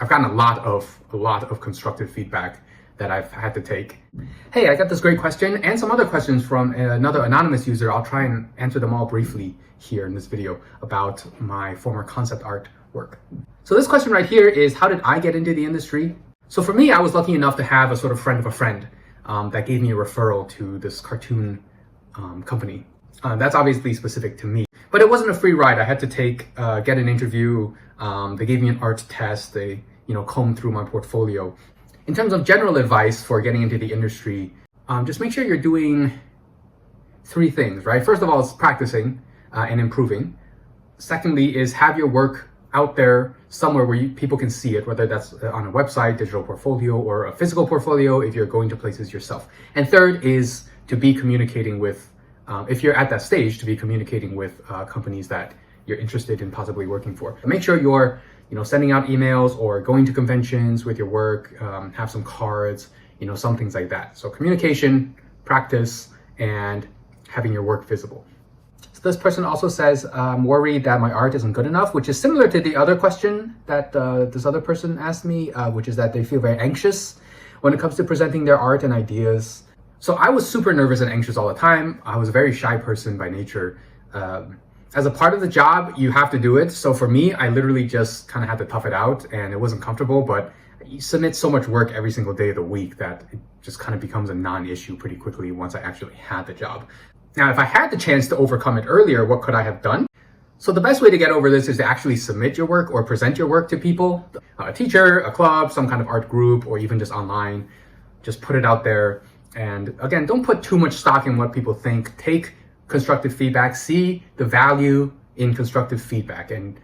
I've gotten a lot of constructive feedback that I've had to take. Hey, I got this great question and some other questions from another anonymous user. I'll try and answer them all briefly here in this video about my former concept art work. So this question right here is, how did I get into the industry? So for me, I was lucky enough to have a sort of friend of a friend that gave me a referral to this cartoon company. That's obviously specific to me, but it wasn't a free ride. I had to get an interview. They gave me an art test. They, combed through my portfolio. In terms of general advice for getting into the industry, just make sure you're doing 3 things, right? First of all, is practicing and improving. Secondly is have your work out there somewhere where people can see it, whether that's on a website, digital portfolio, or a physical portfolio if you're going to places yourself. And third is to be communicating with, if you're at that stage, to be communicating with companies that you're interested in possibly working for. Make sure you're sending out emails or going to conventions with your work, have some cards, some things like that. So communication, practice, and having your work visible. So this person also says, I'm worried that my art isn't good enough, which is similar to the other question that this other person asked me, which is that they feel very anxious when it comes to presenting their art and ideas. So I was super nervous and anxious all the time. I was a very shy person by nature. As a part of the job, you have to do it. So for me, I literally just kind of had to tough it out, and it wasn't comfortable, but you submit so much work every single day of the week that it just kind of becomes a non-issue pretty quickly once I actually had the job. Now, if I had the chance to overcome it earlier, what could I have done? So the best way to get over this is to actually submit your work or present your work to people, a teacher, a club, some kind of art group, or even just online. Just put it out there. And again, don't put too much stock in what people think. Take constructive feedback, see the value in constructive feedback, and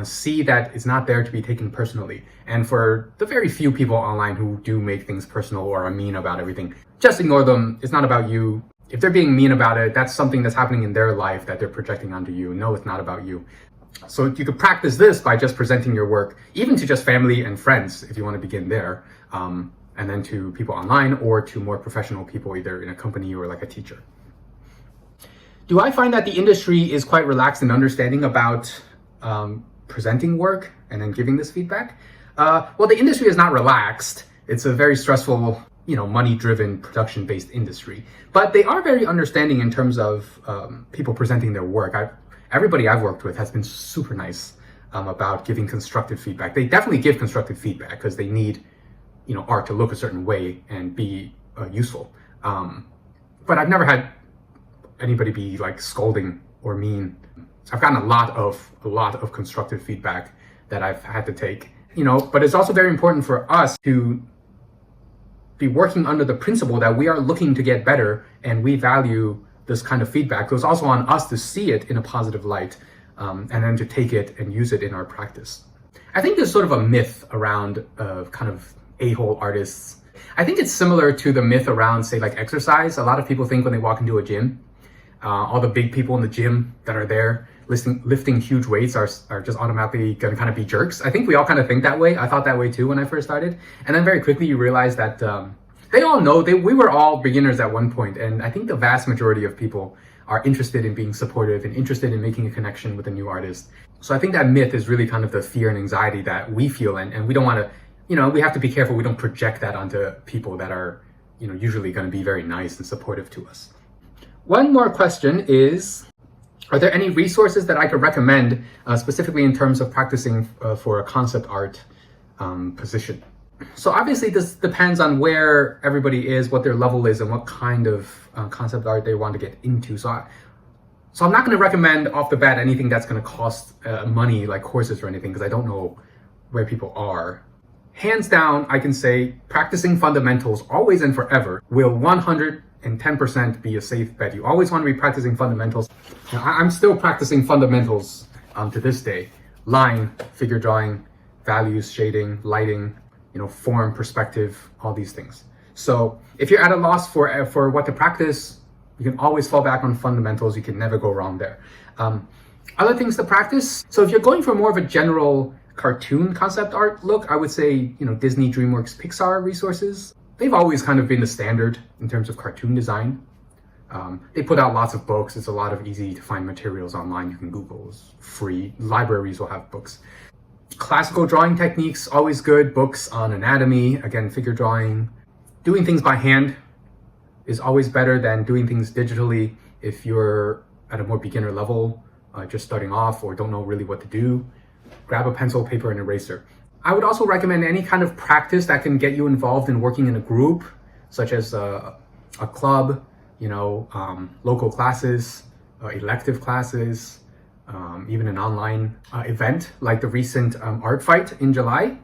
see that it's not there to be taken personally. And for the very few people online who do make things personal or are mean about everything, just ignore them. It's not about you. If they're being mean about it, that's something that's happening in their life that they're projecting onto you. No, it's not about you. So you could practice this by just presenting your work, even to just family and friends, if you want to begin there, and then to people online or to more professional people, either in a company or like a teacher. Do I find that the industry is quite relaxed and understanding about presenting work and then giving this feedback? Well, the industry is not relaxed. It's a very stressful, money-driven, production-based industry. But they are very understanding in terms of people presenting their work. Everybody I've worked with has been super nice about giving constructive feedback. They definitely give constructive feedback because they need, art to look a certain way and be useful. But I've never had anybody be like scolding or mean. I've gotten a lot of constructive feedback that I've had to take, but it's also very important for us to be working under the principle that we are looking to get better and we value this kind of feedback. So it's also on us to see it in a positive light and then to take it and use it in our practice. I think there's sort of a myth around kind of a-hole artists. I think it's similar to the myth around, say, like exercise. A lot of people think when they walk into a gym, all the big people in the gym that are there lifting huge weights are just automatically going to kind of be jerks. I think we all kind of think that way. I thought that way too when I first started. And then very quickly you realize that they all know we were all beginners at one point. And I think the vast majority of people are interested in being supportive and interested in making a connection with a new artist. So I think that myth is really kind of the fear and anxiety that we feel. And we don't want to, we have to be careful we don't project that onto people that are, usually going to be very nice and supportive to us. One more question is, are there any resources that I could recommend specifically in terms of practicing for a concept art position? So obviously this depends on where everybody is, what their level is, and what kind of concept art they want to get into. So I'm not going to recommend off the bat anything that's going to cost money, like courses or anything, because I don't know where people are. Hands down, I can say practicing fundamentals always and forever will 110% be a safe bet. You always want to be practicing fundamentals. Now, I'm still practicing fundamentals to this day. Line, figure drawing, values, shading, lighting, form, perspective, all these things. So if you're at a loss for what to practice, you can always fall back on fundamentals. You can never go wrong there. Other things to practice. So if you're going for more of a general cartoon concept art look, I would say, Disney, DreamWorks, Pixar resources. They've always kind of been the standard in terms of cartoon design. They put out lots of books. It's a lot of easy to find materials online. You can Google, it's free. Libraries will have books. Classical drawing techniques, always good. Books on anatomy, again, figure drawing. Doing things by hand is always better than doing things digitally if you're at a more beginner level, just starting off or don't know really what to do. Grab a pencil, paper, and eraser. I would also recommend any kind of practice that can get you involved in working in a group, such as a club, local classes, elective classes, even an online event like the recent art fight in July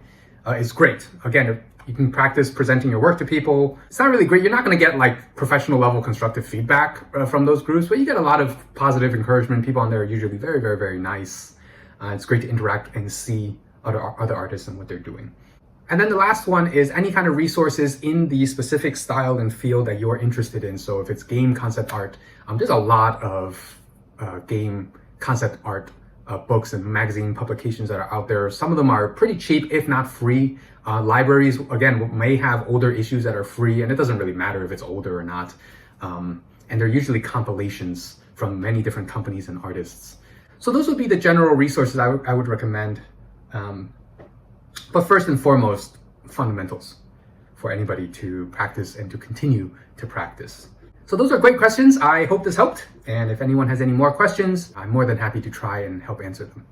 is great. Again, you can practice presenting your work to people. It's not really great. You're not going to get like professional level constructive feedback from those groups, but you get a lot of positive encouragement. People on there are usually very, very, very nice. It's great to interact and see other artists and what they're doing. And then the last one is any kind of resources in the specific style and field that you're interested in. So if it's game concept art, there's a lot of game concept art books and magazine publications that are out there. Some of them are pretty cheap, if not free. Libraries, again, may have older issues that are free, and it doesn't really matter if it's older or not. And they're usually compilations from many different companies and artists. So those would be the general resources I would recommend. But first and foremost, fundamentals for anybody to practice and to continue to practice. So those are great questions. I hope this helped. And if anyone has any more questions, I'm more than happy to try and help answer them.